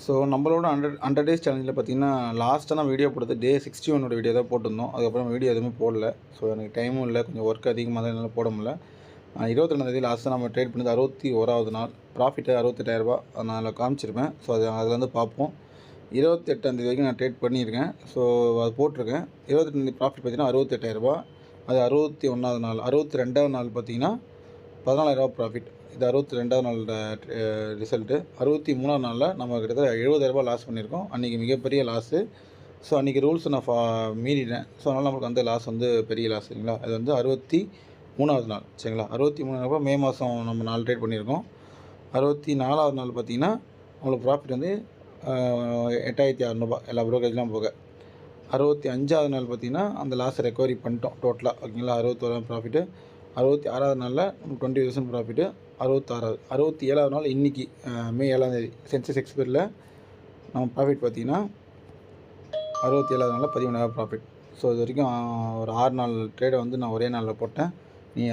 So நம்மளோட 100 days சேலஞ்சில் பார்த்தீங்கன்னா, லாஸ்ட்டாக நான் வீடியோ போட்டது டே 61 வீடியோ தான் போட்டிருந்தோம். அதுக்கப்புறம் வீடியோ எதுவுமே போடல. ஸோ எனக்கு டைமும் இல்லை, கொஞ்சம் ஒர்க் அதிகமாக தான் என்னால் போட முடியல. 22ஆந்தேதி லாஸ்ட்டாக நம்ம ட்ரேட் பண்ணது 61வது நாள். ப்ராஃபிட்டு ரூ. 68,000 நான் காமிச்சிருப்பேன். ஸோ அதில் வந்து பார்ப்போம். 28ஆந்தேதி வரைக்கும் நான் ட்ரேட் பண்ணியிருக்கேன். ஸோ அது போட்டிருக்கேன். 28ஆந்தேதி ப்ராஃபிட் பார்த்தீங்கன்னா ரூ. 68,000. அது 61வது நாள். 62வது நாள் பார்த்தீங்கன்னா ரூ. 14,000 ப்ராஃபிட். இது 62வது நாளோட ரிசல்ட்டு. 63வது நாளில் நம்ம கிட்டத்தட்ட ரூ. 70,000 லாஸ் பண்ணியிருக்கோம். அன்றைக்கி மிகப்பெரிய லாஸு. ஸோ அன்றைக்கி ரூல்ஸை நான் மீறிட்டேன். ஸோ அதனால் நமக்கு அந்த லாஸ் வந்து பெரிய லாஸ் சரிங்களா. அது வந்து 63வது நாள் சரிங்களா. 63 மே மாதம் நம்ம 4 ட்ரேட் பண்ணியிருக்கோம். 64வது நாள் பார்த்திங்கன்னா நம்மளுக்கு ப்ராஃபிட் வந்து 8,600 எல்லா ப்ரோக்கரேஜ்லாம் போக. 65வது நாள் பார்த்திங்கன்னா அந்த லாஸை ரெக்கவரி பண்ணிட்டோம் டோட்டலாக ஓகேங்களா. 61 ப்ராஃபிட்டு. 66வது நாளில் நமக்கு 20% ப்ராஃபிட்டு. 67வது நாள் இன்றைக்கி மே 7ஆந்தேதி சென்செக்ஸ் எக்ஸ்பைரியில் நம்ம ப்ராஃபிட் பார்த்திங்கன்னா 67வது நாளில் 13,000 ப்ராஃபிட். ஸோ இது வரைக்கும் ஒரு 6 நாள் ட்ரேடை வந்து நான் ஒரே நாளில் போட்டேன். நீ